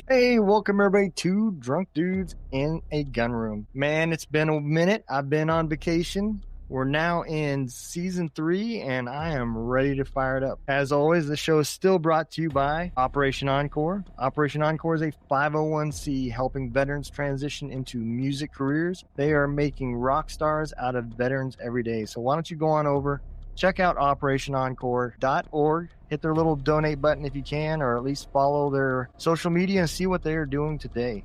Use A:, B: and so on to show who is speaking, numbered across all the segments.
A: Hey, welcome everybody to Drunk Dudes in a Gun Room. Man, it's been a minute. I've been on vacation. We're now in season 3, and I am ready to fire it up. As always, the show is still brought to you by Operation Encore. Operation Encore is a 501c helping veterans transition into music careers. They are making rock stars out of veterans every day. So why don't you go on over, check out operationencore.org. Hit their little donate button if you can, or at least follow their social media and see what they are doing today.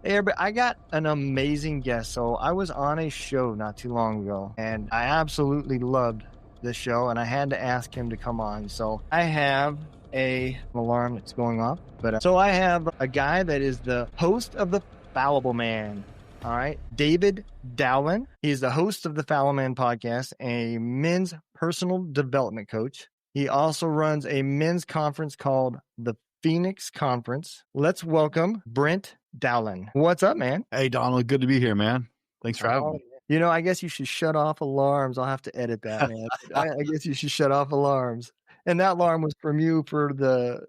A: Hey, everybody, I got an amazing guest. So I was on a show not too long ago, and I absolutely loved this show, and I had to ask him to come on. So I have an alarm that's going off. So I have a guy that is the host of the Fallible Man. All right. David Dowlin. He's the host of the Fallible Man podcast, a men's personal development coach. He also runs a men's conference called the Phoenix Conference. Let's welcome Brent Dowlin. What's up, man?
B: Hey, Donald. Good to be here, man. Thanks for having me.
A: You know, I guess you should shut off alarms. I'll have to edit that, man. I guess you should shut off alarms. And that alarm was from you for the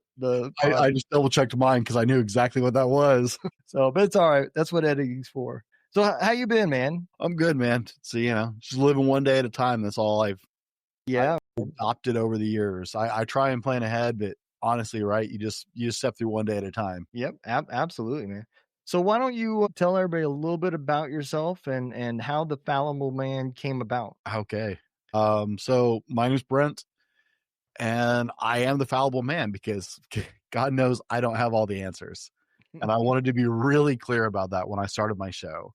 B: I just double checked mine because I knew exactly what that was.
A: So, but it's all right. That's what editing's for. So how you been, man?
B: I'm good, man. So, just living one day at a time. That's all I've adopted over the years. I try and plan ahead, but honestly, right, you just step through one day at a time.
A: Yep, absolutely, man. So why don't you tell everybody a little bit about yourself and how the Fallible Man came about?
B: Okay. So my name's Brent, and I am the Fallible Man because God knows I don't have all the answers. And I wanted to be really clear about that when I started my show.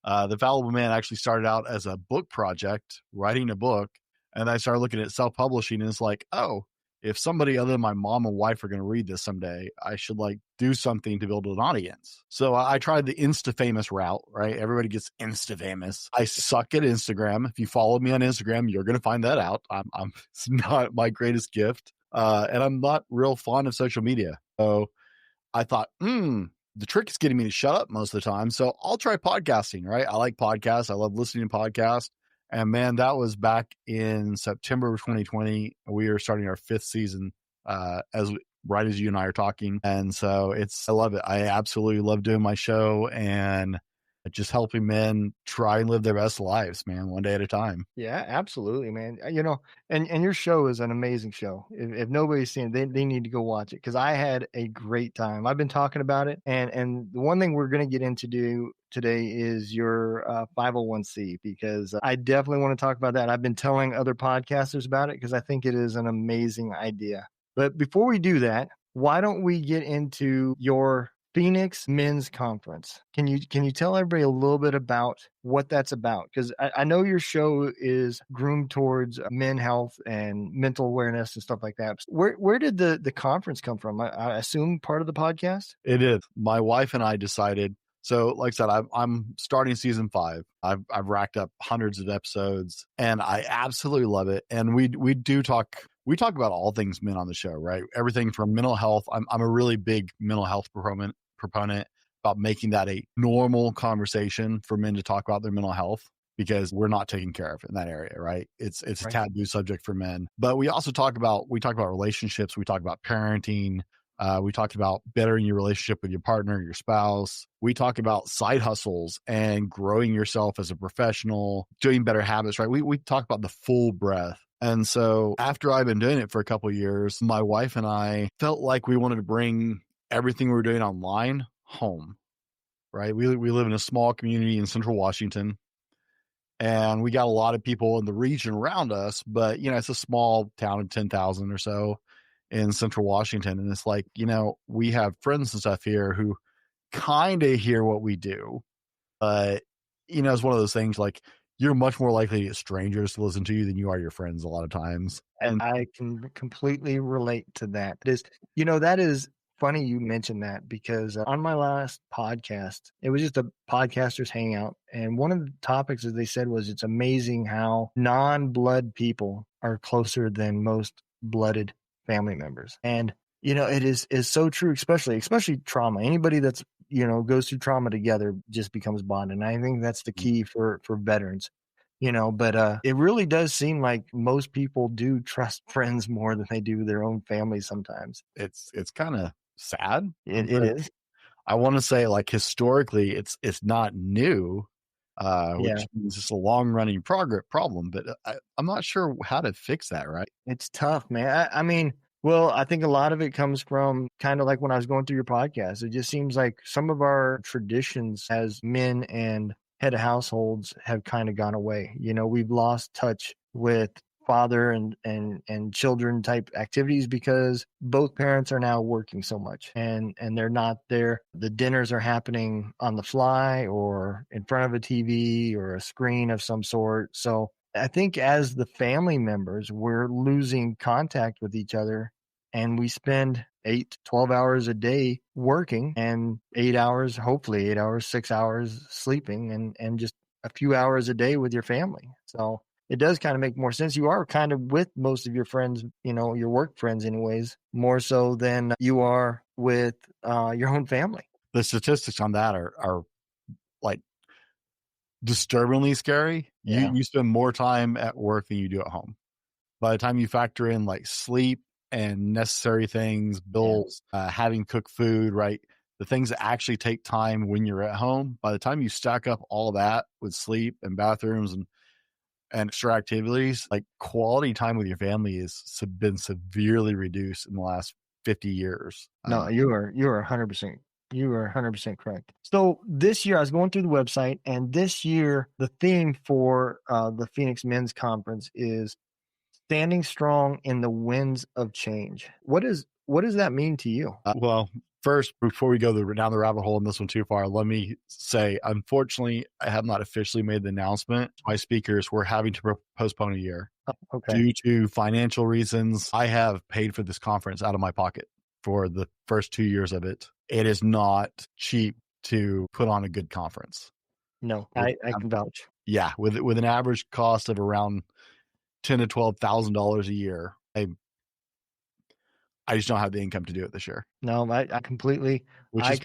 B: The Fallible Man actually started out as a book project, writing a book. And I started looking at self-publishing, and it's like, oh, if somebody other than my mom and wife are going to read this someday, I should do something to build an audience. So I tried the Insta-famous route, right? Everybody gets Insta-famous. I suck at Instagram. If you follow me on Instagram, you're going to find that out. It's not my greatest gift. And I'm not real fond of social media. So I thought, the trick is getting me to shut up most of the time. So I'll try podcasting, right? I like podcasts. I love listening to podcasts. And man, that was back in September of 2020. We are starting our 5th season, right as you and I are talking. And so I love it. I absolutely love doing my show and just helping men try and live their best lives, man, one day at a time.
A: Yeah, absolutely, man. You know, and your show is an amazing show. If nobody's seen it, they need to go watch it because I had a great time. I've been talking about it. And the one thing we're going to get into today is your 501c, because I definitely want to talk about that. I've been telling other podcasters about it because I think it is an amazing idea. But before we do that, why don't we get into your Phoenix Men's Conference? Can you tell everybody a little bit about what that's about? Because I know your show is groomed towards men health and mental awareness and stuff like that. Where did the conference come from? I assume part of the podcast?
B: It is. My wife and I decided. So like I said, I'm starting season 5. I've racked up hundreds of episodes and I absolutely love it. And we talk about all things men on the show, right? Everything from mental health. I'm a really big mental health proponent about making that a normal conversation for men to talk about their mental health, because we're not taken care of in that area, right? It's a taboo subject for men. But we also talk about relationships. We talk about parenting. We talked about bettering your relationship with your partner, your spouse. We talk about side hustles and growing yourself as a professional, doing better habits, right? We talk about the full breadth. And so after I've been doing it for a couple of years, my wife and I felt like we wanted to bring everything we were doing online home, right? We live in a small community in Central Washington, and we got a lot of people in the region around us, but it's a small town of 10,000 or so in Central Washington. And it's like, we have friends and stuff here who kind of hear what we do, but it's one of those things like, you're much more likely to get strangers to listen to you than you are your friends a lot of times.
A: And I can completely relate to that. That is funny you mentioned that, because on my last podcast, it was just a podcasters hangout. And one of the topics that they said was, it's amazing how non-blood people are closer than most blooded family members. And, it is so true, especially trauma. Anybody that's, goes through trauma together just becomes bonded. And I think that's the key for veterans. But it really does seem like most people do trust friends more than they do their own families sometimes.
B: It's kind of sad.
A: It is.
B: I want to say like historically it's not new,
A: Yeah.
B: which means it's a long running problem, but I'm not sure how to fix that, right?
A: It's tough, man. I mean, well, I think a lot of it comes from kind of like when I was going through your podcast. It just seems like some of our traditions as men and head of households have kind of gone away. You know, we've lost touch with father and children type activities because both parents are now working so much and they're not there. The dinners are happening on the fly or in front of a TV or a screen of some sort. So I think as the family members, we're losing contact with each other and we spend 8 to 12 hours a day working and 8 hours, hopefully 8 hours, 6 hours sleeping and just a few hours a day with your family. So it does kind of make more sense. You are kind of with most of your friends, you know, your work friends anyways, more so than you are with your own family.
B: The statistics on that are like disturbingly scary.
A: Yeah.
B: You spend more time at work than you do at home. By the time you factor in like sleep and necessary things, bills, having cooked food, right? The things that actually take time when you're at home, by the time you stack up all of that with sleep and bathrooms and extra activities, like quality time with your family has been severely reduced in the last 50 years.
A: No, you are 100%. You are 100% correct. So this year, I was going through the website, and this year the theme for the Phoenix Men's Conference is standing strong in the winds of change. What does that mean to you?
B: Well, first, before we go down the rabbit hole in this one too far, let me say, unfortunately, I have not officially made the announcement. My speakers were having to postpone a year
A: Okay.
B: due to financial reasons. I have paid for this conference out of my pocket for the first 2 years of it. It is not cheap to put on a good conference.
A: No, I can vouch.
B: Yeah, with an average cost of around $10,000 to $12,000 a year. I just don't have the income to do it this year,
A: No, I completely.
B: which
A: I
B: is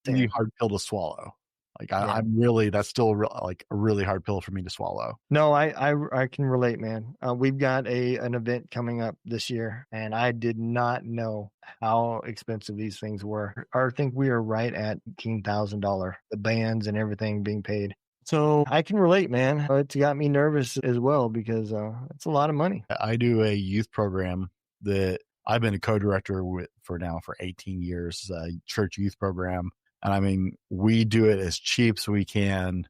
B: a really hard pill to swallow. Like
A: Yeah.
B: I'm really, that's still like a really hard pill for me to swallow.
A: No, I can relate, man. We've got an event coming up this year, and I did not know how expensive these things were. I think we are right at $18,000, the bands and everything being paid. So I can relate, man. It's got me nervous as well because it's a lot of money.
B: I do a youth program that I've been a co-director with for 18 years, a church youth program. And I mean, we do it as cheap as we can.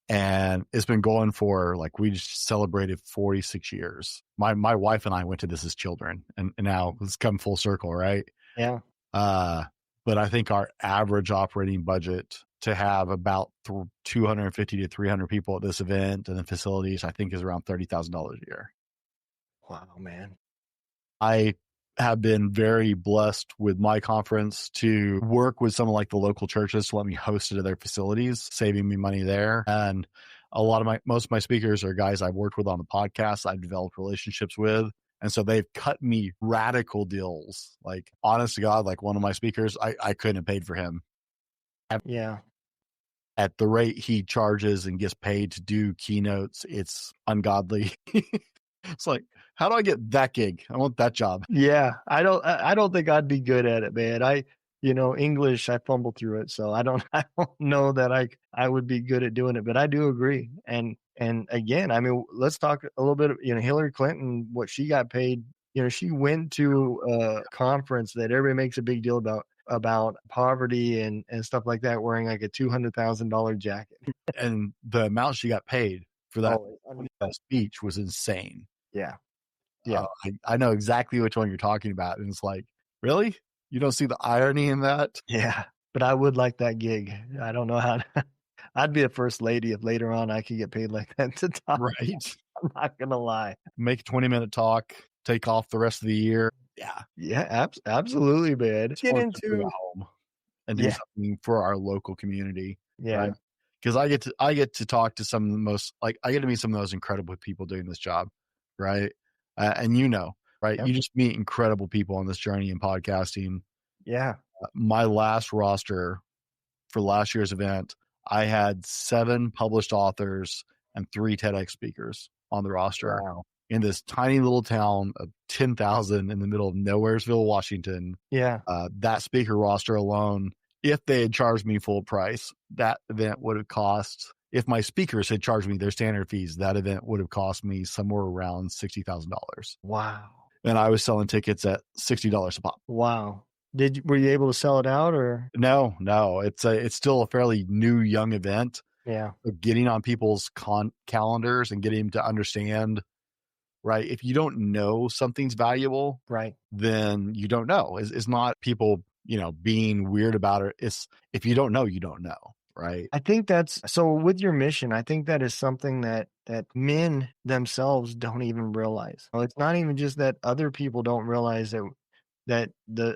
B: And it's been going for like, we just celebrated 46 years. My wife and I went to this as children and now it's come full circle, right?
A: Yeah.
B: But I think our average operating budget to have about 250 to 300 people at this event and the facilities, I think is around $30,000 a year.
A: Wow, man.
B: I have been very blessed with my conference to work with some of like the local churches to let me host it at their facilities, saving me money there. And most of my speakers are guys I've worked with on the podcast, I've developed relationships with. And so they've cut me radical deals. Like, honest to God, like one of my speakers, I couldn't have paid for him.
A: Yeah.
B: At the rate he charges and gets paid to do keynotes, it's ungodly. It's like, how do I get that gig? I want that job.
A: Yeah. I don't think I'd be good at it, man. English, I fumble through it. So I don't know that I would be good at doing it, but I do agree. And again, I mean, let's talk a little bit, Hillary Clinton, what she got paid, she went to a conference that everybody makes a big deal about poverty and stuff like that, wearing like a $200,000 jacket.
B: And the amount she got paid for that speech was insane.
A: Yeah. Yeah.
B: I know exactly which one you're talking about. And it's like, really? You don't see the irony in that?
A: Yeah. But I would like that gig. I don't know how I'd be a first lady if later on I could get paid like that to talk.
B: Right.
A: I'm not going to lie.
B: Make a 20-minute talk, take off the rest of the year. Yeah.
A: Yeah, absolutely, man. Get into
B: home and do something for our local community.
A: Yeah.
B: Right? Because I get to talk to some of the most, like, I get to meet some of those incredible people doing this job, right? And right?
A: Yep.
B: You just meet incredible people on this journey in podcasting.
A: Yeah.
B: My last roster for last year's event, I had 7 published authors and 3 TEDx speakers on the roster.
A: Wow.
B: in this tiny little town of 10,000 in the middle of Nowheresville, Washington.
A: Yeah.
B: That speaker roster alone, if they had charged me full price, that event would have cost, if my speakers had charged me their standard fees, that event would have cost me somewhere around $60,000.
A: Wow.
B: And I was selling tickets at $60 a pop.
A: Wow. Were you able to sell it out or?
B: No, it's still a fairly new, young event.
A: Yeah.
B: Getting on people's calendars and getting them to understand, right? If you don't know something's valuable,
A: Right.
B: then you don't know. It's not people, being weird about it. It's if you don't know, you don't know, right?
A: I think that's so with your mission, I think that is something that men themselves don't even realize. Well, it's not even just that other people don't realize that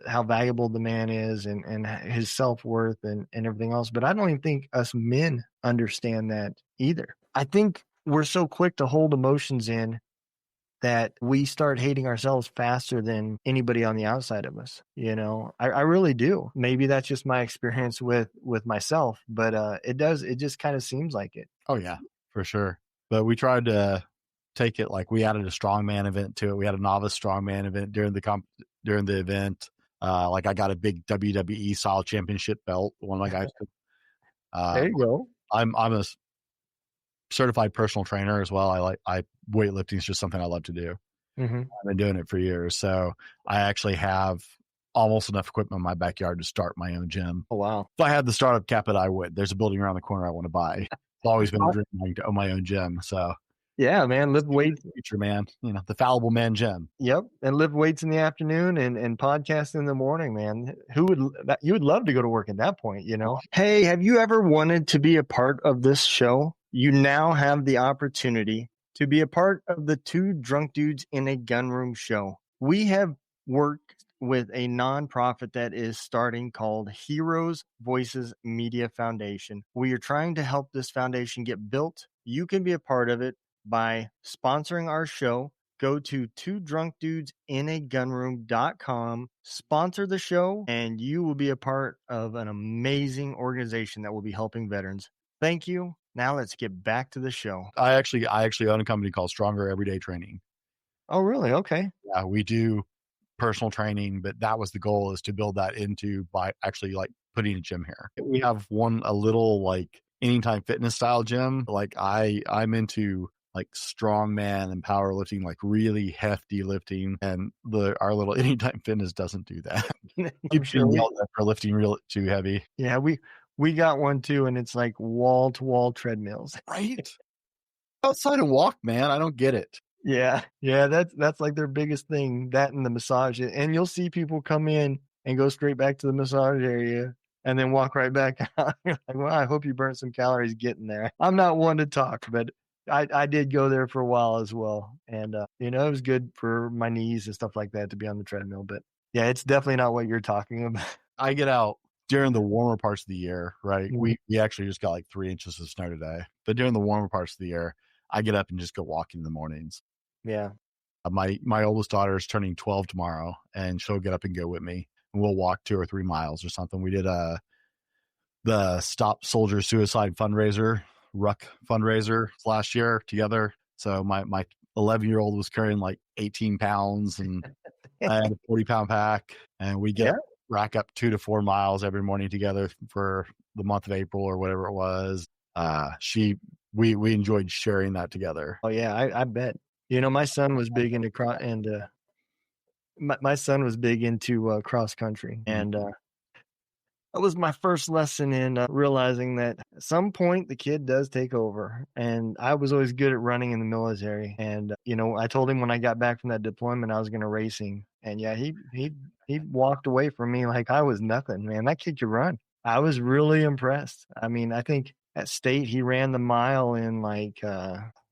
A: how valuable the man is and his self-worth and everything else. But I don't even think us men understand that either. I think we're so quick to hold emotions in that we start hating ourselves faster than anybody on the outside of us. I really do. Maybe that's just my experience with myself, but it just kind of seems like it.
B: Oh yeah, for sure. But we tried to take it, like we added a strongman event to it. We had a novice strongman event during the event. Like I got a big WWE style championship belt. One of my guys took.
A: There you go.
B: I'm a certified personal trainer as well. Weightlifting is just something I love to do.
A: Mm-hmm.
B: I've been doing it for years. So I actually have almost enough equipment in my backyard to start my own gym.
A: Oh, wow.
B: If I had the startup capital, I would. There's a building around the corner I want to buy. It's always been a dream to own my own gym. So
A: yeah, man, lift weights.
B: Future, man. The Fallible Man gym.
A: Yep, and lift weights in the afternoon and podcast in the morning, man. You would love to go to work at that point, Hey, have you ever wanted to be a part of this show? You now have the opportunity to be a part of the Two Drunk Dudes in a Gun Room show. We have worked with a nonprofit that is starting called Heroes Voices Media Foundation. We are trying to help this foundation get built. You can be a part of it by sponsoring our show. Go to twodrunkdudesinAgunroom.com, sponsor the show, and you will be a part of an amazing organization that will be helping veterans. Thank you. Now let's get back to the show.
B: I actually own a company called Stronger Everyday Training.
A: Oh, really? Okay.
B: Yeah, we do personal training, but that was the goal, is to build that into by actually like putting a gym here. We have a little like Anytime Fitness style gym. Like I'm into like strongman and powerlifting, like really hefty lifting, and our little Anytime Fitness doesn't do that. Keeps being yelled at for lifting real too heavy.
A: Yeah, we got one too, and it's like wall to wall treadmills.
B: Right? Outside and walk, man. I don't get it.
A: Yeah, that's like their biggest thing. That and the massage, and you'll see people come in and go straight back to the massage area and then walk right back out. You're like, well, I hope you burnt some calories getting there. I'm not one to talk, but I did go there for a while as well, and it was good for my knees and stuff like that to be on the treadmill. But yeah, it's definitely not what you're talking about.
B: I get out during the warmer parts of the year, right? Mm-hmm. We actually just got like 3 inches of snow today, but during the warmer parts of the year, I get up and just go walking in the mornings.
A: Yeah.
B: My oldest daughter is turning 12 tomorrow, and she'll get up and go with me, and we'll walk 2 or 3 miles or something. We did the Stop Soldier Suicide fundraiser, Ruck fundraiser last year together. So my 11-year-old was carrying like 18 pounds, and I had a 40-pound pack, and we rack up 2 to 4 miles every morning together for the month of April or whatever it was. We enjoyed sharing that together.
A: Oh yeah, I bet. My son was big into my son was big into cross country, and that was my first lesson in realizing that at some point the kid does take over. And I was always good at running in the military, and I told him when I got back from that deployment I was going to racing, and yeah, he walked away from me like I was nothing. Man, that kid could run. I was really impressed. I mean, I think at state he ran the mile in like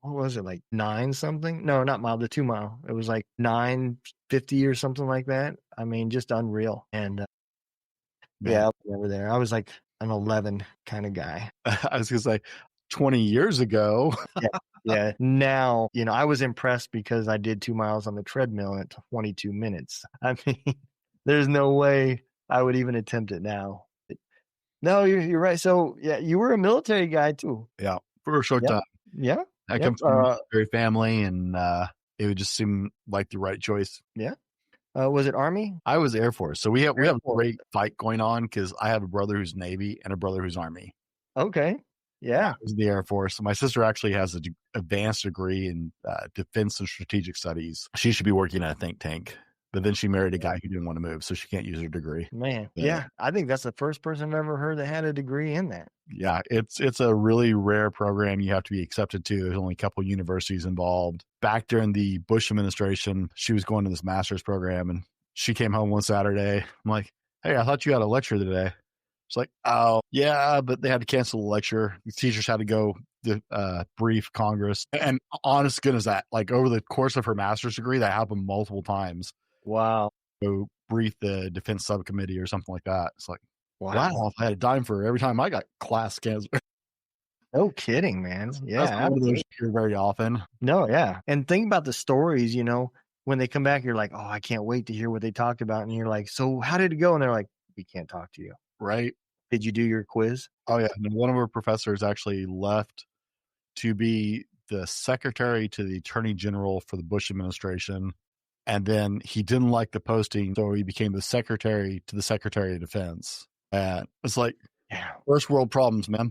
A: what was it, like 9 something? No, not mile, the 2 mile. It was like 9:50 or something like that. I mean, just unreal. And yeah, I was never there. I was like an 11 kind of guy.
B: I was gonna say 20 years ago.
A: Yeah. Now, I was impressed because I did 2 miles on the treadmill in 22 minutes. I mean, there's no way I would even attempt it now. No, you're right. So yeah, you were a military guy too.
B: Yeah, for a short time.
A: Yeah.
B: I come from a military family, and it would just seem like the right choice.
A: Yeah. Was it Army?
B: I was Air Force. So we have
A: Air
B: a
A: Force.
B: great fight going on because I have a brother who's Navy and a brother who's Army.
A: Okay.
B: I
A: Yeah.
B: was in the Air Force. My sister actually has an advanced degree in defense and strategic studies. She should be working at a think tank, but then she married a guy who didn't want to move, so she can't use her degree.
A: Man.
B: But,
A: Yeah. I think that's the first person I've ever heard that had a degree in that.
B: yeah, it's a really rare program you have to be accepted to. There's only a couple universities involved. Back during the Bush administration, she was going to this master's program, and she came home one Saturday. I'm like, hey, I thought you had a lecture today. It's like, oh, yeah, but they had to cancel the lecture. The teachers had to go brief Congress. And honest goodness, that like over the course of her master's degree, that happened multiple times.
A: Wow.
B: Go brief the defense subcommittee or something like that. It's like,
A: Wow.
B: wow, if I had a dime for every time I got class canceled.
A: No kidding, man. Yeah.
B: That's one of those you hear very often.
A: No, yeah. And think about the stories, you know, when they come back, you're like, oh, I can't wait to hear what they talked about. And you're like, so how did it go? And they're like, we can't talk to you.
B: Right.
A: Did you do your quiz?
B: Oh, yeah. And one of our professors actually left to be the secretary to the attorney general for the Bush administration. And then he didn't like the posting, so he became the secretary to the secretary of defense. And it's like,
A: Yeah.
B: first world problems, man.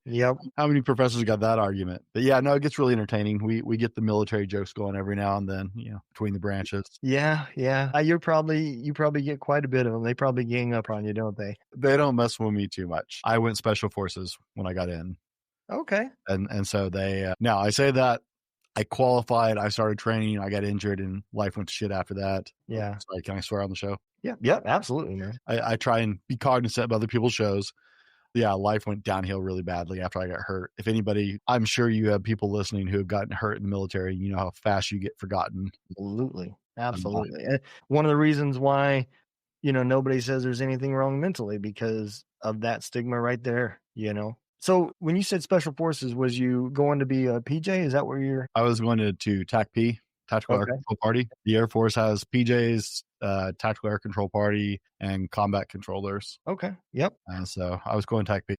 A: Yep.
B: How many professors got that argument? But yeah, no, it gets really entertaining. We get the military jokes going every now and then, you know, between the branches.
A: Yeah. Yeah. You probably get quite a bit of them. They probably gang up on you, don't they?
B: They don't mess with me too much. I went special forces when I got in.
A: Okay.
B: And so they, now I say that I qualified, I started training, I got injured, and life went to shit after that.
A: Yeah.
B: Sorry, can I swear on the show?
A: Yeah. Yep. Absolutely, man.
B: I try and be cognizant of other people's shows. Yeah, life went downhill really badly after I got hurt. If anybody, I'm sure you have people listening who have gotten hurt in the military. You know how fast you get forgotten.
A: Absolutely. Absolutely. One of the reasons why, you know, nobody says there's anything wrong mentally because of that stigma right there, you know. So when you said special forces, was you going to be a PJ? Is that where you're?
B: I was going to TACP, Tactical Air Control Party. The Air Force has PJs, Tactical Air Control Party, and Combat Controllers.
A: Okay. Yep.
B: And so I was going TACP.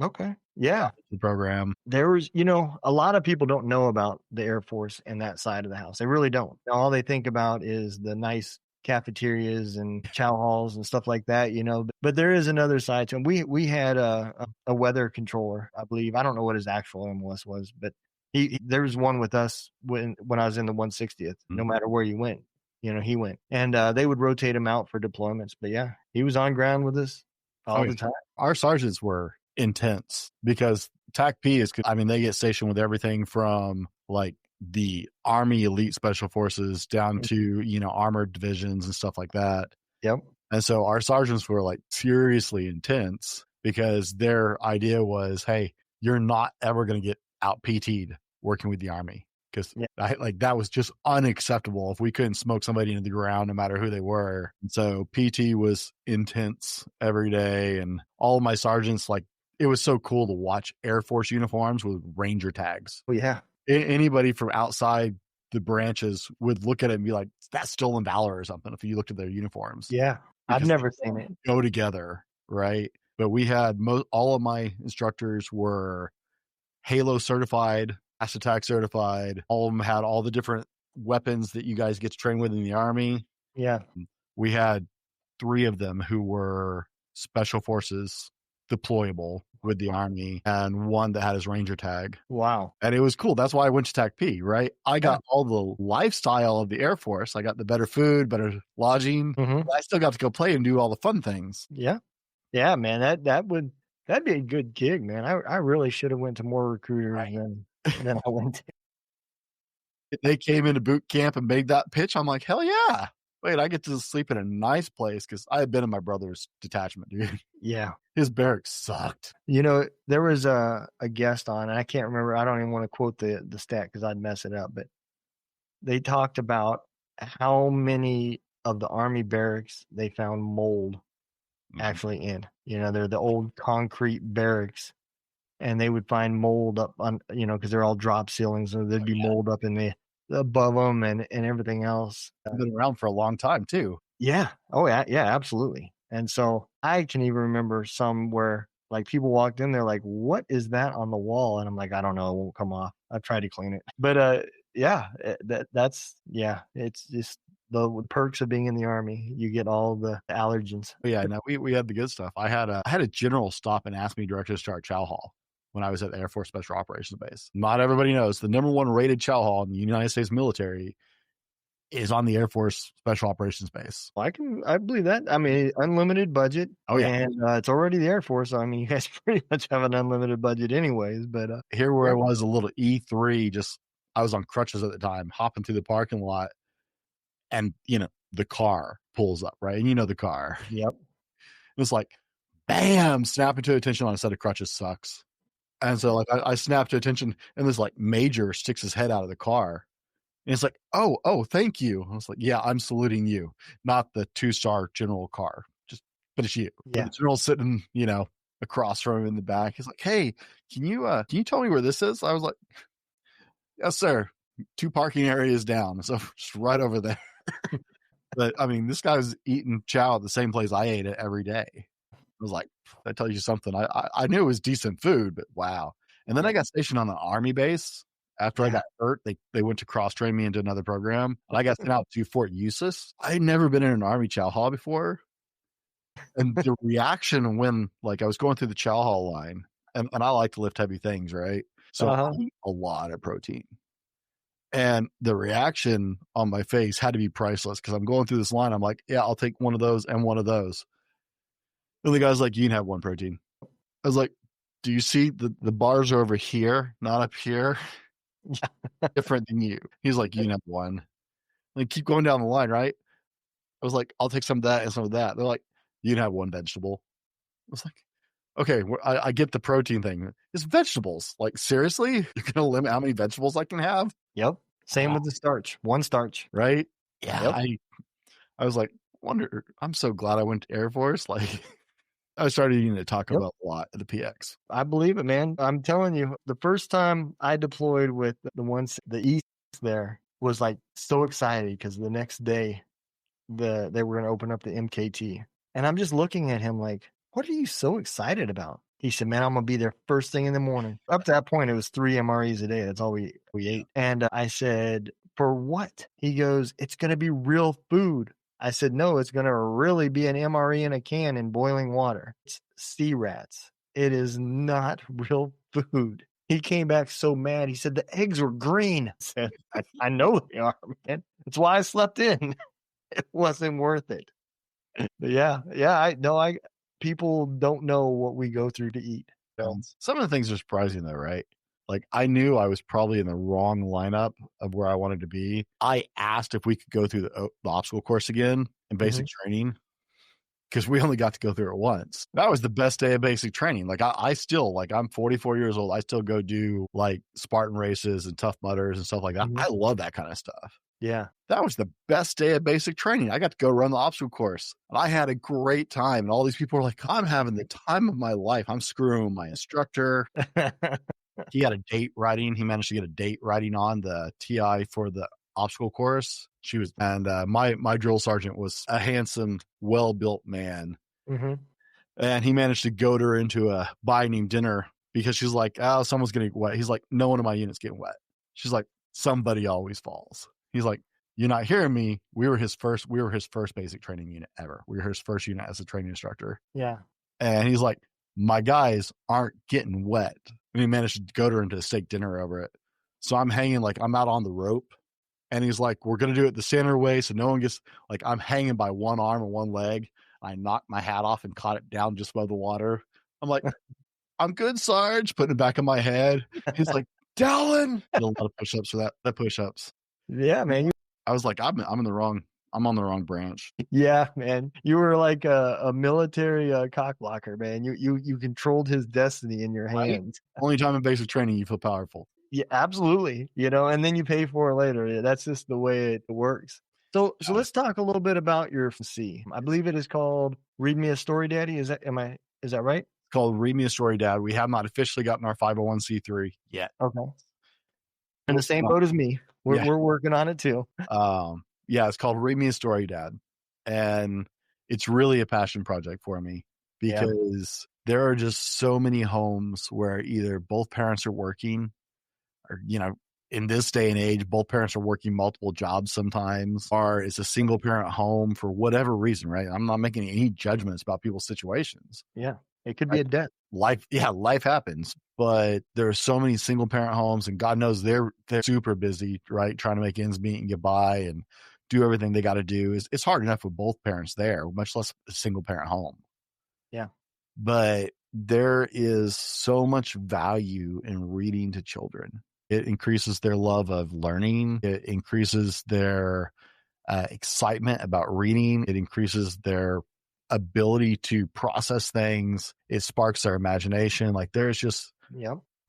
A: Okay. Yeah.
B: The program.
A: There was, you know, a lot of people don't know about the Air Force and that side of the house. They really don't. All they think about is the nice cafeterias and chow halls and stuff like that, you know. But there is another side to them. We had a weather controller, I believe. I don't know what his actual MLS was, but there was one with us when I was in the 160th. No matter where you went, you know, he went, and they would rotate him out for deployments. But yeah, he was on ground with us all the time.
B: Our sergeants were intense because TACP is, I mean, they get stationed with everything from like the Army elite special forces down to, you know, armored divisions and stuff like that.
A: Yep.
B: And so our sergeants were like seriously intense because their idea was, hey, you're not ever going to get out PT'd working with the Army. Because like that was just unacceptable if we couldn't smoke somebody into the ground, no matter who they were. And so PT was intense every day. And all of my sergeants, like, it was so cool to watch Air Force uniforms with Ranger tags.
A: Oh, yeah.
B: Anybody from outside the branches would look at it and be like, that's stolen valor or something if you looked at their uniforms.
A: Yeah. I've never seen it.
B: Go together, right? But we had all of my instructors were Halo certified, Fast Attack certified. All of them had all the different weapons that you guys get to train with in the Army.
A: Yeah.
B: We had 3 of them who were Special Forces deployable with the Army, and 1 that had his Ranger tag.
A: Wow.
B: And it was cool. That's why I went to TACP, right? I got all the lifestyle of the Air Force. I got the better food, better lodging. I still got to go play and do all the fun things.
A: Yeah. Yeah, man. That'd be a good gig, man. I really should have went to more recruiters than I went to.
B: They came into boot camp and made that pitch. I'm like, hell yeah. Wait, I get to sleep in a nice place because I had been in my brother's detachment, dude.
A: Yeah.
B: His barracks sucked.
A: You know, there was a guest on, and I can't remember. I don't even want to quote the stat because I'd mess it up. But they talked about how many of the Army barracks they found mold actually in. You know, they're the old concrete barracks, and they would find mold up on, you know, because they're all drop ceilings, so there'd be mold up in the above them and everything else.
B: Been around for a long time too.
A: Yeah. Oh yeah. Yeah, absolutely. And so I can even remember some where like people walked in, they're like, what is that on the wall? And I'm like, I don't know. It won't come off. I've tried to clean it. But Yeah, it's just the perks of being in the Army. You get all the allergens.
B: But yeah, no, we had the good stuff. I had a general stop and ask me directly to start Chow Hall when I was at the Air Force Special Operations Base. Not everybody knows the number one rated Chow Hall in the United States military is on the Air Force Special Operations Base.
A: I believe that. I mean, unlimited budget.
B: Oh yeah,
A: And it's already the Air Force. So, I mean, you guys pretty much have an unlimited budget anyways. But
B: here where
A: yeah,
B: I was a little E3, just I was on crutches at the time, hopping through the parking lot, and the car pulls up, right? And the car.
A: yep,
B: It was like, bam, snapping to attention on a set of crutches sucks. And so like I snapped to attention, and this like major sticks his head out of the car. And it's like, oh, thank you. I was like, yeah, I'm saluting you, not the 2-star general car. But it's you. But
A: yeah.
B: the general's sitting, across from him in the back. He's like, hey, can you tell me where this is? I was like, yes, sir. 2 parking areas down. So just right over there. But I mean, this guy was eating chow at the same place I ate it every day. I was like, that tells you something. I knew it was decent food, but wow. And then I got stationed on an Army base. After I got hurt, they went to cross train me into another program. And I got sent out to Fort Eustis. I had never been in an Army chow hall before. And the reaction when like I was going through the chow hall line, and I like to lift heavy things, right? So I eat a lot of protein. And the reaction on my face had to be priceless because I'm going through this line. I'm like, yeah, I'll take one of those and one of those. And the guy's like, you can have one protein. I was like, do you see the bars are over here, not up here? Different than you. He's like, you can have one. Like, keep going down the line, right? I was like, I'll take some of that and some of that. They're like, you can have one vegetable. I was like, okay, I get the protein thing. It's vegetables. Like, seriously? You're going to limit how many vegetables I can have?
A: Yep. Same with the starch. One starch.
B: Right? Yeah.
A: Yep.
B: I was like, I'm so glad I went to Air Force. Like, I started eating at Taco Bell a lot at the PX.
A: I believe it, man. I'm telling you, the first time I deployed with the East there was like so excited because the next day they were going to open up the MKT. And I'm just looking at him like, what are you so excited about? He said, man, I'm going to be there first thing in the morning. Up to that point, it was 3 MREs a day. That's all we ate. And I said, for what? He goes, it's going to be real food. I said, no, it's going to really be an MRE in a can in boiling water. It's sea rats. It is not real food. He came back so mad. He said, the eggs were green. I said, I know they are, man. That's why I slept in. It wasn't worth it. Yeah. People don't know what we go through to eat. So.
B: Some of the things are surprising though, right? Like I knew I was probably in the wrong lineup of where I wanted to be. I asked if we could go through the obstacle course again in basic training because we only got to go through it once. That was the best day of basic training. Like I still, like I'm 44 years old. I still go do like Spartan races and Tough Mudders and stuff like that. I love that kind of stuff.
A: Yeah.
B: That was the best day of basic training. I got to go run the obstacle course and I had a great time. And all these people were like, I'm having the time of my life. I'm screwing my instructor. He had a date writing. He managed to get a date writing on the TI for the obstacle course. My drill sergeant was a handsome, well-built man. And he managed to goad her into a buying him dinner because she's like, oh, someone's getting wet. He's like, no one in my unit's getting wet. She's like, somebody always falls. He's like, you're not hearing me. We were his first basic training unit ever. We were his first unit as a training instructor.
A: Yeah.
B: And he's like, my guys aren't getting wet. And he managed to goad her into a steak dinner over it. So I'm hanging like I'm out on the rope. And he's like, we're going to do it the standard way. So no one gets like, I'm hanging by one arm and one leg. I knocked my hat off and caught it down just above the water. I'm like, I'm good, Sarge. Putting it back in my head. He's like, Dallin. A lot of push-ups for that push-ups.
A: Yeah, man.
B: I was like, I'm on the wrong branch.
A: Yeah, man. You were like a military cock blocker, man. You controlled his destiny in your hands.
B: Only time in basic training you feel powerful.
A: Yeah, absolutely. And then you pay for it later. That's just the way it works. So let's talk a little bit about your C. I believe it is called Read Me a Story, Daddy. Is that right?
B: It's called Read Me a Story, Dad. We have not officially gotten our 501c3 yet.
A: Okay. In the same boat as me. We're working on it too.
B: Yeah, it's called Read Me a Story, Dad. And it's really a passion project for me because there are just so many homes where either both parents are working or, in this day and age, both parents are working multiple jobs sometimes, or it's a single parent home for whatever reason, right? I'm not making any judgments about people's situations.
A: Yeah. It could be a death.
B: Life happens, but there are so many single parent homes, and God knows they're super busy, right? Trying to make ends meet and get by and do everything they got to do. It's hard enough with both parents there, much less a single parent home.
A: Yeah.
B: But there is so much value in reading to children. It increases their love of learning. It increases their excitement about reading. It increases their ability to process things. It sparks their imagination. Like there's just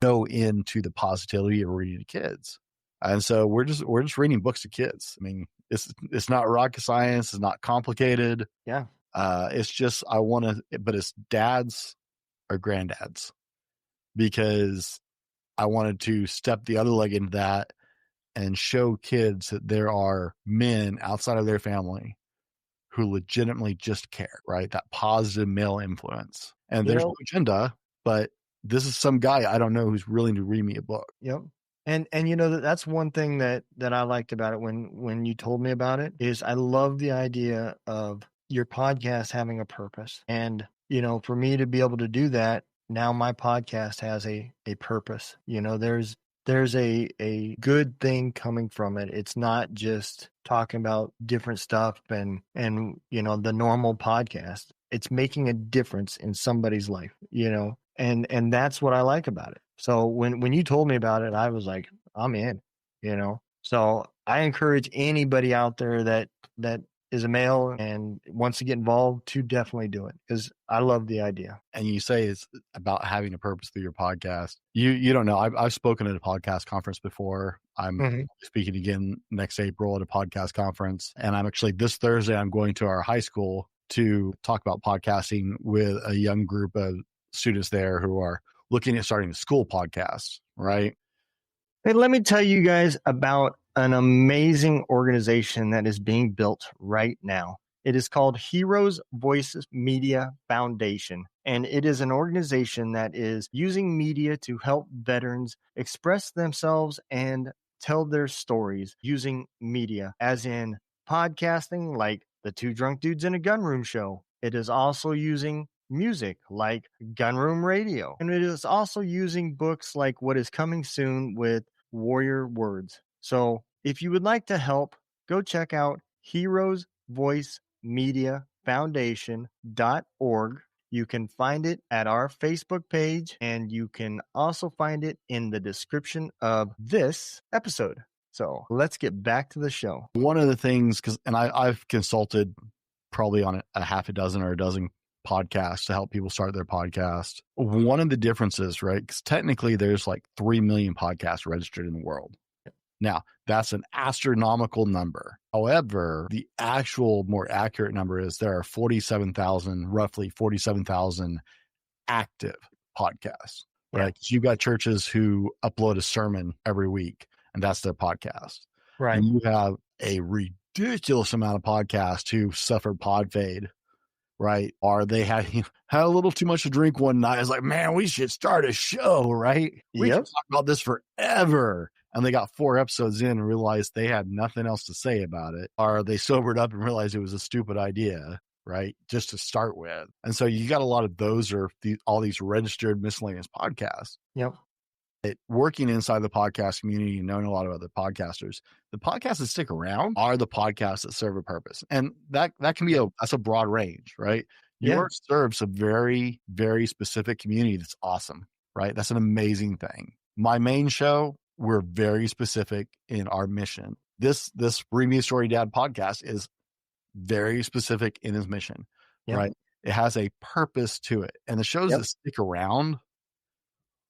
B: no end to the positivity of reading to kids. And so we're just reading books to kids. I mean, it's not rocket science. It's not complicated.
A: Yeah.
B: It's just but it's dads or granddads, because I wanted to step the other leg into that and show kids that there are men outside of their family who legitimately just care, right? That positive male influence. And there's no agenda, but this is some guy I don't know who's willing to read me a book.
A: Yep. And that's one thing that I liked about it when you told me about it, is I love the idea of your podcast having a purpose. And, for me to be able to do that, now my podcast has a purpose. There's a good thing coming from it. It's not just talking about different stuff and the normal podcast. It's making a difference in somebody's life, and that's what I like about it. So when you told me about it, I was like, I'm in, So I encourage anybody out there that is a male and wants to get involved to definitely do it, because I love the idea.
B: And you say it's about having a purpose through your podcast. You don't know. I've spoken at a podcast conference before. I'm speaking again next April at a podcast conference. And I'm actually, this Thursday, I'm going to our high school to talk about podcasting with a young group of students there who are looking at starting a school podcast, right?
A: Hey, let me tell you guys about an amazing organization that is being built right now. It is called Heroes Voices Media Foundation, and it is an organization that is using media to help veterans express themselves and tell their stories using media, as in podcasting, like the Two Drunk Dudes in a Gunroom show. It is also using music like Gunroom Radio, and it is also using books like what is coming soon with Warrior Words. So if you would like to help, go check out Heroes Voice Media Foundation.org. You can find it at our Facebook page, and you can also find it in the description of this episode. So let's get back to the show.
B: One of the things, I've consulted probably on a half a dozen or a dozen podcasts to help people start their podcast. One of the differences, right? Because technically there's like 3 million podcasts registered in the world. Now, that's an astronomical number. However, the actual more accurate number is there are roughly 47,000 active podcasts, right? Yeah. You've got churches who upload a sermon every week, and that's their podcast.
A: Right.
B: And you have a ridiculous amount of podcasts who suffered pod fade, right? Or they had a little too much to drink one night. It's like, man, we should start a show, right? We can talk about this forever. And they got 4 episodes in and realized they had nothing else to say about it. Or they sobered up and realized it was a stupid idea, right? Just to start with. And so you got a lot of those, or all these registered miscellaneous podcasts.
A: Yep.
B: Working inside the podcast community and knowing a lot of other podcasters, the podcasts that stick around are the podcasts that serve a purpose. And that can be that's a broad range, right? Yours serves a very, very specific community that's awesome, right? That's an amazing thing. My main show, we're very specific in our mission. This Read Me a Story Dad podcast is very specific in his mission, right? It has a purpose to it. And the shows that stick around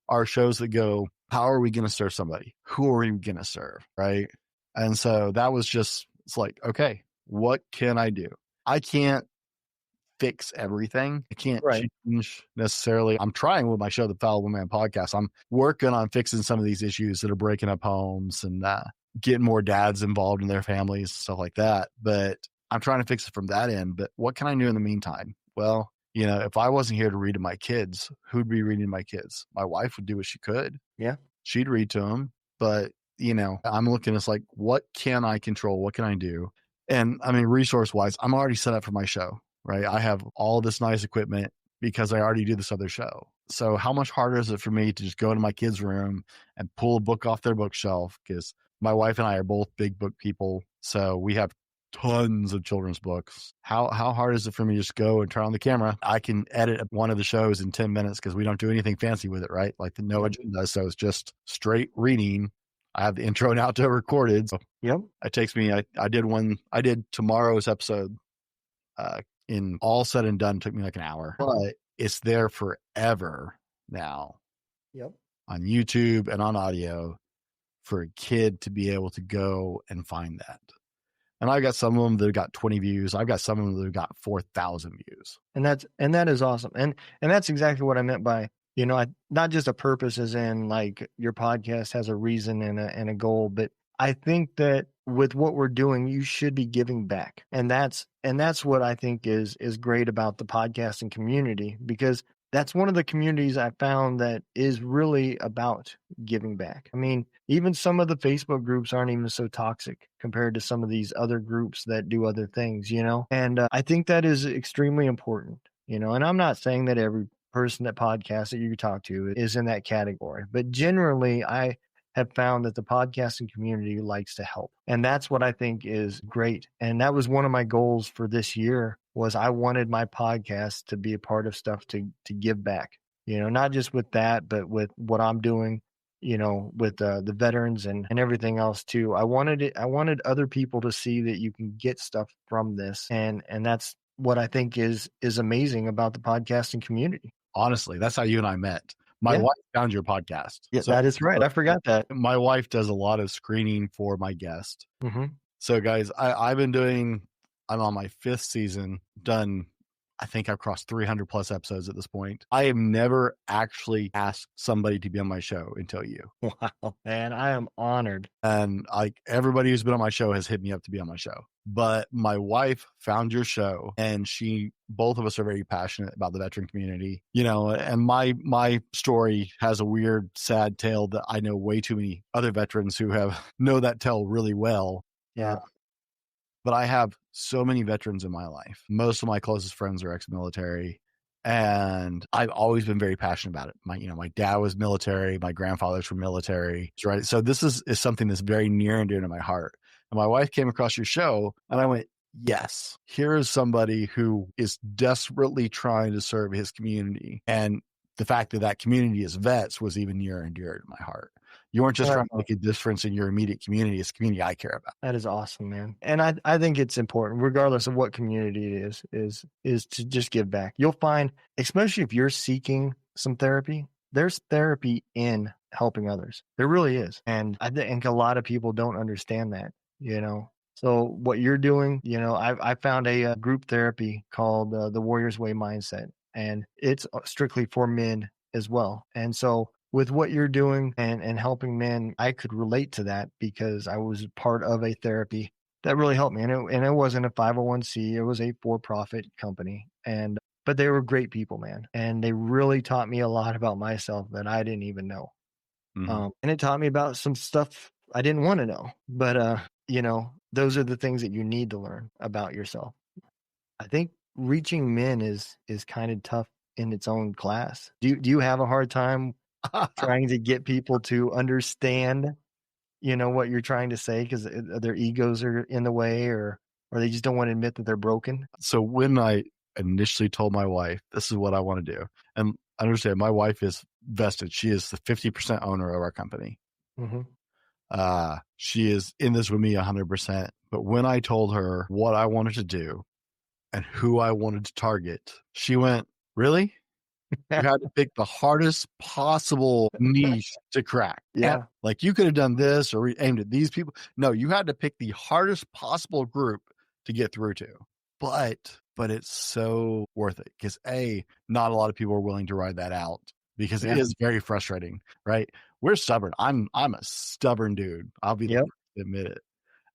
B: are shows that go, how are we going to serve somebody? Who are we going to serve, right? And so that was just, it's like, okay, what can I do? I can't fix everything. I can't change necessarily. I'm trying with my show, the Fallible Man podcast. I'm working on fixing some of these issues that are breaking up homes and getting more dads involved in their families, stuff like that. But I'm trying to fix it from that end. But what can I do in the meantime? Well, if I wasn't here to read to my kids, who'd be reading to my kids? My wife would do what she could.
A: Yeah.
B: She'd read to them. But I'm looking at like, what can I control? What can I do? And I mean, resource wise, I'm already set up for my show, right? I have all this nice equipment because I already do this other show. So how much harder is it for me to just go into my kids' room and pull a book off their bookshelf? Because my wife and I are both big book people. So we have tons of children's books. How hard is it for me to just go and turn on the camera? I can edit one of the shows in 10 minutes because we don't do anything fancy with it, right? Like the no agenda. So it's just straight reading. I have the intro and outro recorded. So it takes me, I did tomorrow's episode in all said and done, took me like an hour, but it's there forever now on YouTube and on audio for a kid to be able to go and find that. And I got some of them that got 20 views. I've got some of them that got 4,000 views.
A: And that is awesome. And that's exactly what I meant by, not just a purpose as in like your podcast has a reason and a goal, but I think that with what we're doing, you should be giving back. And that's what I think is great about the podcasting community, because that's one of the communities I found that is really about giving back. I mean, even some of the Facebook groups aren't even so toxic compared to some of these other groups that do other things, and I think that is extremely important, and I'm not saying that every person that podcasts that you talk to is in that category, but generally I have found that the podcasting community likes to help. And that's what I think is great. And that was one of my goals for this year, was I wanted my podcast to be a part of stuff to give back, not just with that, but with what I'm doing, with the veterans and everything else too. I wanted other people to see that you can get stuff from this. And that's what I think is amazing about the podcasting community.
B: Honestly, that's how you and I met. My wife found your podcast.
A: Yeah, so, that is right. I forgot that.
B: My wife does a lot of screening for my guest.
A: Mm-hmm.
B: So guys, I'm on my 5th season, done, I think I've crossed 300 plus episodes at this point. I have never actually asked somebody to be on my show until you.
A: Wow, man, I am honored.
B: And like everybody who's been on my show has hit me up to be on my show. But my wife found your show, and both of us are very passionate about the veteran community, and my story has a weird, sad tale that I know way too many other veterans who know that tale really well.
A: Yeah.
B: But I have so many veterans in my life. Most of my closest friends are ex-military, and I've always been very passionate about it. My dad was military. My grandfathers were military. Right. So this is something that's very near and dear to my heart. And my wife came across your show, and I went, yes, here is somebody who is desperately trying to serve his community. And the fact that community is vets was even near and dear to my heart. You weren't just trying to make a difference in your immediate community. It's the community I care about.
A: That is awesome, man. And I think it's important, regardless of what community it is to just give back. You'll find, especially if you're seeking some therapy, there's therapy in helping others. There really is. And I think a lot of people don't understand that, So what you're doing, I found a group therapy called the Warrior's Way Mindset, and it's strictly for men as well. And so with what you're doing and helping men, I could relate to that because I was part of a therapy that really helped me. And it wasn't a 501c, it was a for-profit company. But they were great people, man. And they really taught me a lot about myself that I didn't even know. Mm-hmm. And it taught me about some stuff I didn't want to know. But, those are the things that you need to learn about yourself. I think reaching men is kind of tough in its own class. Do you have a hard time trying to get people to understand, what you're trying to say because their egos are in the way or they just don't want to admit that they're broken?
B: So when I initially told my wife, this is what I want to do, and understand my wife is vested. She is the 50% owner of our company.
A: Mm-hmm.
B: She is in this with me 100%. But when I told her what I wanted to do and who I wanted to target, she went, really? You had to pick the hardest possible niche to crack.
A: Yeah.
B: Like you could have done this or aimed at these people. No, you had to pick the hardest possible group to get through to. But it's so worth it because not a lot of people are willing to ride that out because it is very frustrating, right? We're stubborn. I'm a stubborn dude. I'll be the first to admit it.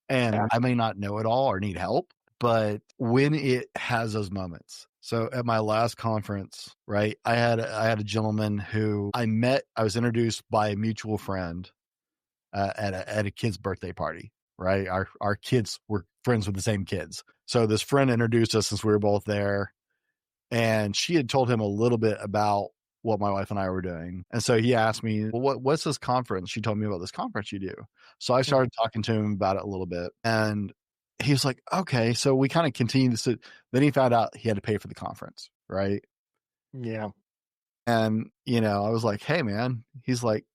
B: And I may not know it all or need help, but when it has those moments. So at my last conference, right, I had a gentleman who I met. I was introduced by a mutual friend, at a kid's birthday party, right? Our kids were friends with the same kids. So this friend introduced us since we were both there, and she had told him a little bit about what my wife and I were doing. And so he asked me, well, what's this conference? She told me about this conference you do. So I started talking to him about it a little bit, and he was like, okay. So we kind of continued to sit. Then he found out he had to pay for the conference, right?
A: Yeah.
B: And, I was like, hey, man. He's like,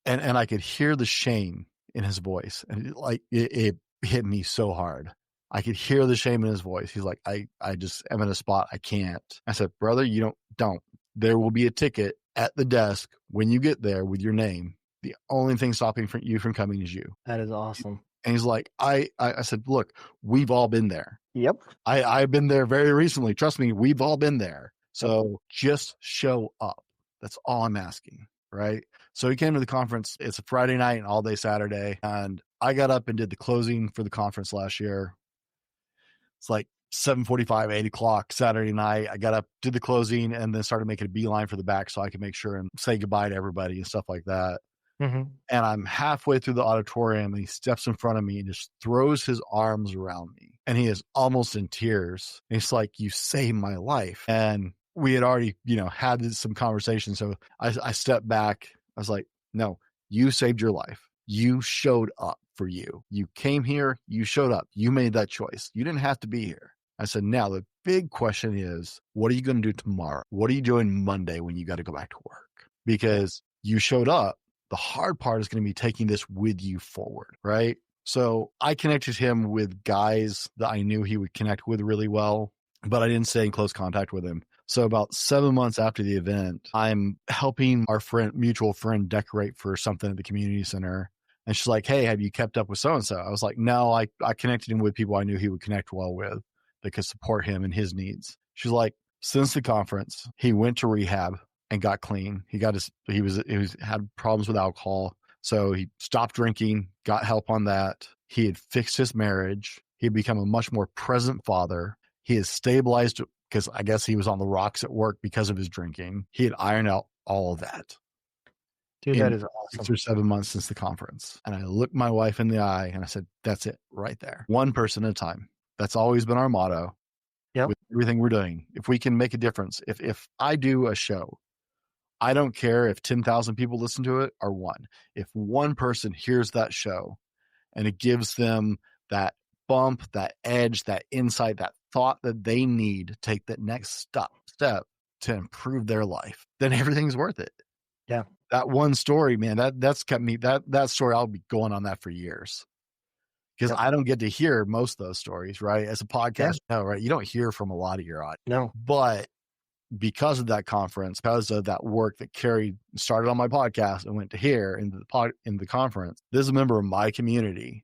B: and I could hear the shame in his voice. And it hit me so hard. I could hear the shame in his voice. He's like, I just am in a spot I can't. I said, brother, you don't. There will be a ticket at the desk when you get there with your name. The only thing stopping you from coming is you.
A: That is awesome.
B: And he's like, I said, look, we've all been there.
A: Yep.
B: I've been there very recently. Trust me, we've all been there. So just show up. That's all I'm asking. Right. So he came to the conference. It's a Friday night and all day Saturday. And I got up and did the closing for the conference last year. It's like 7:45, 8 o'clock Saturday night. I got up, did the closing, and then started making a beeline for the back so I could make sure and say goodbye to everybody and stuff like that.
A: Mm-hmm.
B: And I'm halfway through the auditorium, and he steps in front of me and just throws his arms around me. And he is almost in tears. And he's like, you saved my life. And we had already, had some conversation. So I stepped back. I was like, no, you saved your life. You showed up for you. You came here. You showed up. You made that choice. You didn't have to be here. I said, now the big question is, what are you going to do tomorrow? What are you doing Monday when you got to go back to work? Because you showed up. The hard part is going to be taking this with you forward, right? So I connected him with guys that I knew he would connect with really well, but I didn't stay in close contact with him. So about 7 months after the event, I'm helping our mutual friend decorate for something at the community center. And she's like, hey, have you kept up with so-and-so? I was like, no, I connected him with people I knew he would connect well with that could support him and his needs. She's like, since the conference, he went to rehab and got clean. He had problems with alcohol. So he stopped drinking, got help on that. He had fixed his marriage. He had become a much more present father. He has stabilized because I guess he was on the rocks at work because of his drinking. He had ironed out all of that.
A: Dude, that is awesome.
B: 6 or 7 months since the conference. And I looked my wife in the eye and I said, that's it right there. One person at a time. That's always been our motto.
A: Yep.
B: With everything we're doing. If we can make a difference, if I do a show, I don't care if 10,000 people listen to it or one. If one person hears that show and it gives them that bump, that edge, that insight, that thought that they need to take that next step to improve their life, then everything's worth it.
A: Yeah.
B: That one story, man, that's kept me, that story, I'll be going on that for years. Because I don't get to hear most of those stories, right? As a podcast, no, right? You don't hear from a lot of your audience.
A: No.
B: But because of that conference, because of that work that started on my podcast and went to here in the conference, this is a member of my community,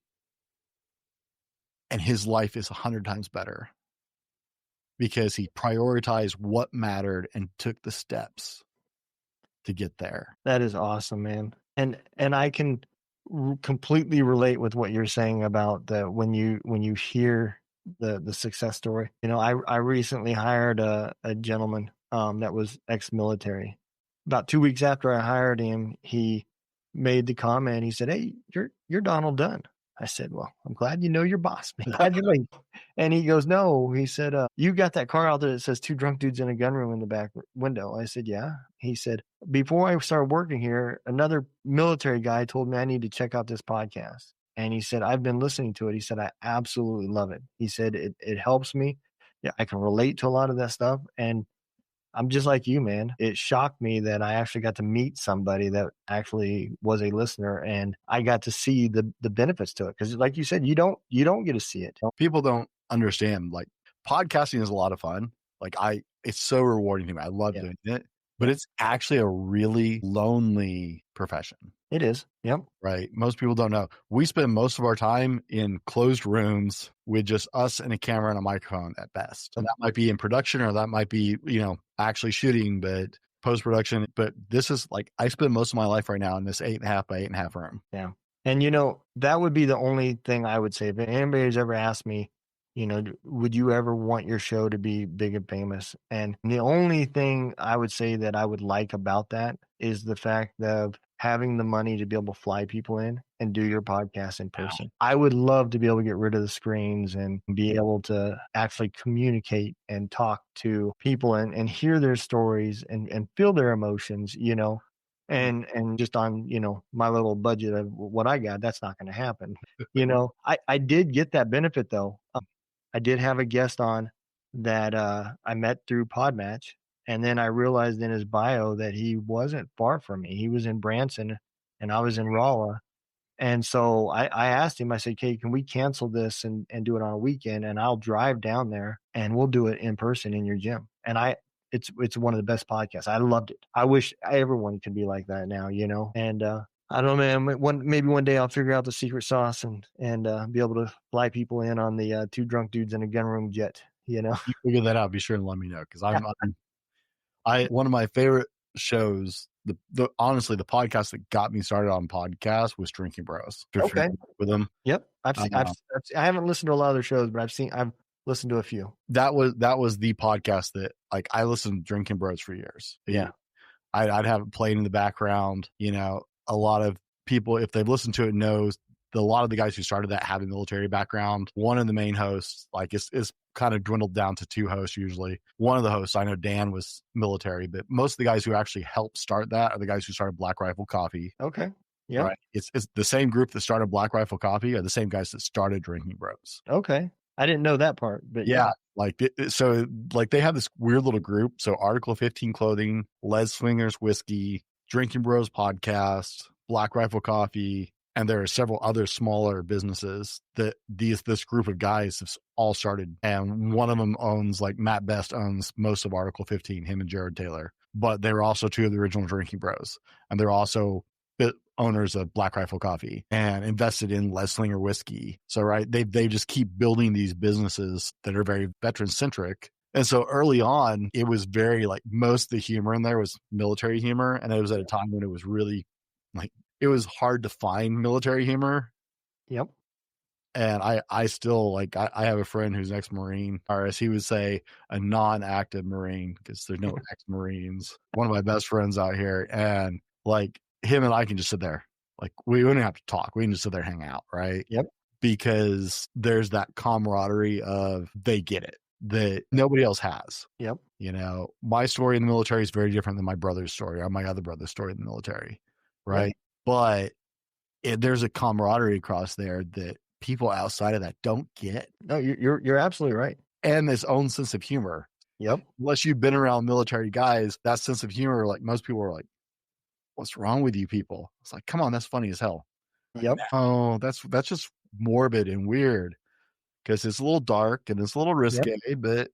B: and his life is 100 times better because he prioritized what mattered and took the steps to get there.
A: That is awesome, man. And I can completely relate with what you're saying about when you hear the success story. I recently hired a gentleman that was ex-military. About 2 weeks after I hired him, he made the comment. He said, "Hey, you're Donald Dunn." I said, "Well, I'm glad you know your boss. Congratulations." And he goes, "No." He said, "You got that car out there that says 2 drunk dudes in a gun room in the back window." I said, "Yeah." He said, "Before I started working here, another military guy told me I need to check out this podcast." And he said, "I've been listening to it." He said, "I absolutely love it." He said, it helps me. Yeah, I can relate to a lot of that stuff. And I'm just like you, man. It shocked me that I actually got to meet somebody that actually was a listener, and I got to see the benefits to it. Because like you said, you don't get to see it.
B: People don't understand, like, podcasting is a lot of fun. Like, it's so rewarding to me. I love doing it, but it's actually a really lonely profession.
A: It is. Yep.
B: Right. Most people don't know. We spend most of our time in closed rooms with just us and a camera and a microphone at best. And that might be in production, or that might be, actually shooting, but post-production. But this is like, I spend most of my life right now in this 8.5 by 8.5 room.
A: Yeah. And that would be the only thing I would say. If anybody's ever asked me, would you ever want your show to be big and famous? And the only thing I would say that I would like about that is the fact of having the money to be able to fly people in and do your podcast in person. I would love to be able to get rid of the screens and be able to actually communicate and talk to people and hear their stories and feel their emotions, you know. And just on, you know, my little budget of what I got, that's not going to happen. You know, I did get that benefit though. I did have a guest on that I met through Podmatch. And then I realized in his bio that he wasn't far from me. He was in Branson and I was in Rolla. And so I asked him, I said, "Okay, can we cancel this and do it on a weekend? And I'll drive down there and we'll do it in person in your gym." And it's one of the best podcasts. I loved it. I wish everyone could be like that now, you know? And I don't know, man. Maybe one day I'll figure out the secret sauce and be able to fly people in on the Two Drunk Dudes in a Gun Room jet, you know?
B: You figure that out, be sure and let me know, because I one of my favorite shows, the honestly, the podcast that got me started on podcasts was Drinking Bros.
A: Okay.
B: With them.
A: Yep. I haven't listened to a lot of their shows, but I've listened to a few.
B: That was the podcast that, like, I listened to Drinking Bros for years.
A: Yeah.
B: I'd have it played in the background. You know, a lot of people, if they've listened to it, knows a lot of the guys who started that have a military background. One of the main hosts, like, is kind of dwindled down to two hosts usually. One of the hosts, I know Dan was military, but most of the guys who actually helped start that are the guys who started Black Rifle Coffee.
A: Okay. Yeah.
B: Right. It's the same group that started Black Rifle Coffee are the same guys that started Drinking Bros.
A: Okay. I didn't know that part, but
B: yeah. Like, so like they have this weird little group. So Article 15 Clothing, Les Swingers Whiskey, Drinking Bros Podcast, Black Rifle Coffee, and there are several other smaller businesses that this group of guys have all started. And one of them owns, like, Matt Best owns most of Article 15, him and Jared Taylor. But they were also two of the original Drinking Bros. And they're also owners of Black Rifle Coffee and invested in Les Slinger Whiskey. So, right, they just keep building these businesses that are very veteran centric. And so early on, it was very, like, most of the humor in there was military humor. And it was at a time when it was really, like, it was hard to find military humor.
A: Yep.
B: And I still, like, I have a friend who's ex-Marine, or as he would say, a non-active Marine, because there's no ex-Marines. One of my best friends out here. And, like, him and I can just sit there. Like, we don't have to talk. We can just sit there and hang out, right?
A: Yep.
B: Because there's that camaraderie of they get it that nobody else has.
A: Yep.
B: You know, my story in the military is very different than my brother's story or my other brother's story in the military, right? Yep. But there's a camaraderie across there that people outside of that don't get.
A: No, you're absolutely right.
B: And this own sense of humor.
A: Yep.
B: Unless you've been around military guys, that sense of humor, like, most people are like, "What's wrong with you people?" It's like, come on, that's funny as hell.
A: Yep.
B: Oh, that's just morbid and weird because it's a little dark and it's a little risque, but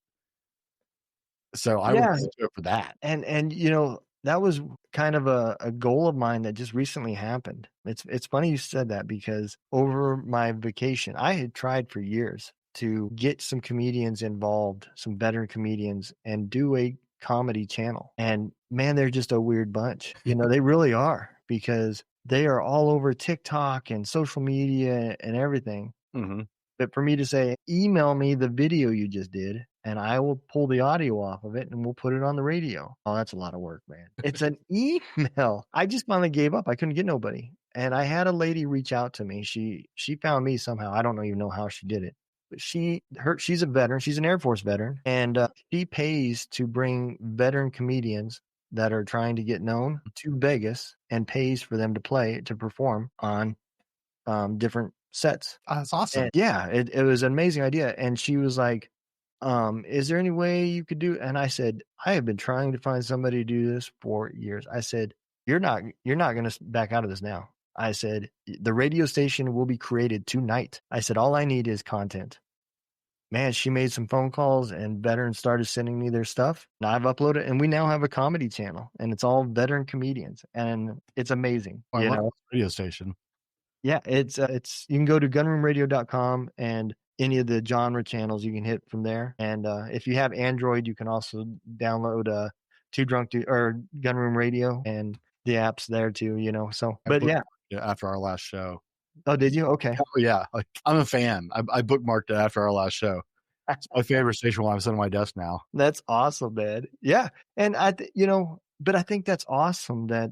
B: so I would do it for that.
A: And you know, that was kind of a goal of mine that just recently happened. It's funny you said that, because over my vacation, I had tried for years to get some comedians involved, some veteran comedians, and do a comedy channel. And man, they're just a weird bunch. You know, they really are, because they are all over TikTok and social media and everything.
B: Mm-hmm.
A: But for me to say, email me the video you just did, and I will pull the audio off of it and we'll put it on the radio. Oh, that's a lot of work, man. It's an email. I just finally gave up. I couldn't get nobody. And I had a lady reach out to me. She found me somehow. I don't even know how she did it. But she's a veteran. She's an Air Force veteran. And she pays to bring veteran comedians that are trying to get known to Vegas, and pays for them to perform on different sets.
B: Oh, that's awesome.
A: And yeah, it was an amazing idea. And she was like, is there any way you could do? And I said, I have been trying to find somebody to do this for years. I said, you're not going to back out of this now. I said, the radio station will be created tonight. I said, all I need is content. Man, she made some phone calls and veterans started sending me their stuff. And I've uploaded, and we now have a comedy channel, and it's all veteran comedians, and it's amazing.
B: I love the radio station.
A: Yeah, it's you can go to gunroomradio.com, and any of the genre channels you can hit from there. And if you have Android, you can also download Two Drunk or Gunroom Radio, and the app's there too, you know. So, but yeah,
B: after our last show.
A: Oh, did you? Okay.
B: Oh yeah, like, I'm a fan. I bookmarked it after our last show. It's my favorite station while I'm sitting at my desk now.
A: That's awesome, man. Yeah, and but I think that's awesome that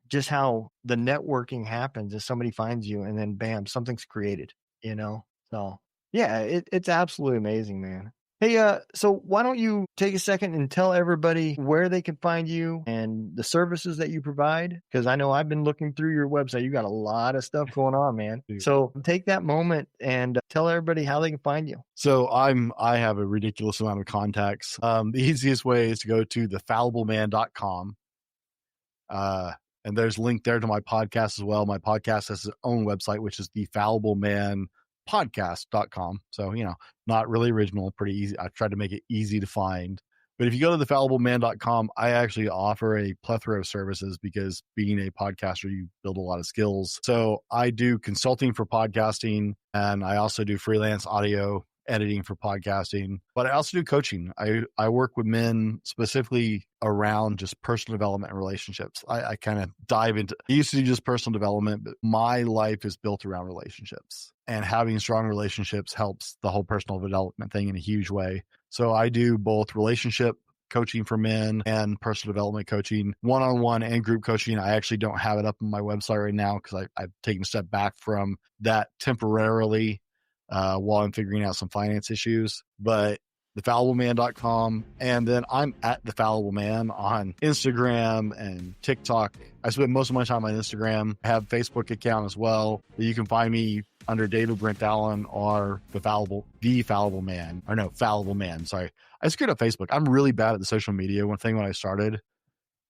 A: just how the networking happens as somebody finds you and then bam, something's created, So yeah, it's absolutely amazing, man. Hey, so why don't you take a second and tell everybody where they can find you and the services that you provide? Because I know I've been looking through your website. You got a lot of stuff going on, man.
B: Dude.
A: So take that moment and tell everybody how they can find you.
B: So I have a ridiculous amount of contacts. The easiest way is to go to thefallibleman.com. And there's a link there to my podcast as well. My podcast has its own website, which is thefalliblemanpodcast.com. So, not really original, pretty easy. I tried to make it easy to find. But if you go to thefallibleman.com, I actually offer a plethora of services because being a podcaster, you build a lot of skills. So I do consulting for podcasting, and I also do freelance audio editing for podcasting, but I also do coaching. I work with men specifically around just personal development and relationships. I kind of dive into, I used to do just personal development, but my life is built around relationships, and having strong relationships helps the whole personal development thing in a huge way. So I do both relationship coaching for men and personal development coaching, one-on-one and group coaching. I actually don't have it up on my website right now because I've taken a step back from that temporarily while I'm figuring out some finance issues. But thefallibleman.com, and then I'm at the Fallible Man on Instagram and TikTok. I spend most of my time on Instagram. I have a Facebook account as well. You can find me under David Brent Allen or the Fallible Man. Or no, Fallible Man. Sorry. I screwed up Facebook. I'm really bad at the social media when I started.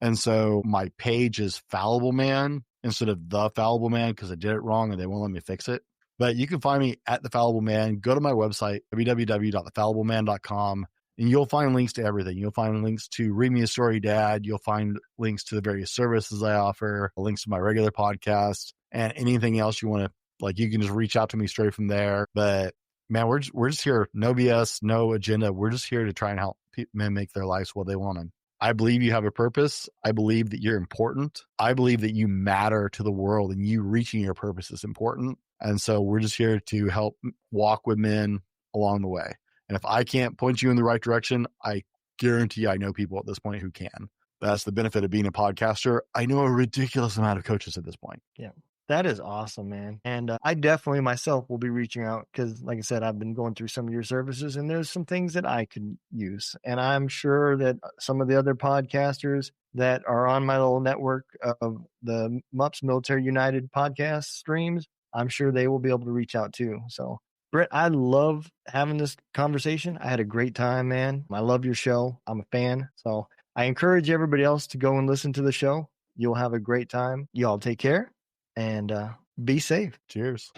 B: And so my page is Fallible Man instead of the Fallible Man because I did it wrong and they won't let me fix it. But you can find me at The Fallible Man. Go to my website, www.thefallibleman.com, and you'll find links to everything. You'll find links to Read Me a Story, Dad. You'll find links to the various services I offer, links to my regular podcast, and anything else you want to, you can just reach out to me straight from there. But man, we're just here. No BS, no agenda. We're just here to try and help men make their lives what they want. And I believe you have a purpose. I believe that you're important. I believe that you matter to the world, and you reaching your purpose is important. And so we're just here to help walk with men along the way. And if I can't point you in the right direction, I guarantee I know people at this point who can. That's the benefit of being a podcaster. I know a ridiculous amount of coaches at this point.
A: Yeah. That is awesome, man. And I definitely myself will be reaching out because, like I said, I've been going through some of your services and there's some things that I could use. And I'm sure that some of the other podcasters that are on my little network of the MUPS Military United podcast streams, I'm sure they will be able to reach out too. So, Brett, I love having this conversation. I had a great time, man. I love your show. I'm a fan. So I encourage everybody else to go and listen to the show. You'll have a great time. You all take care. And be safe.
B: Cheers.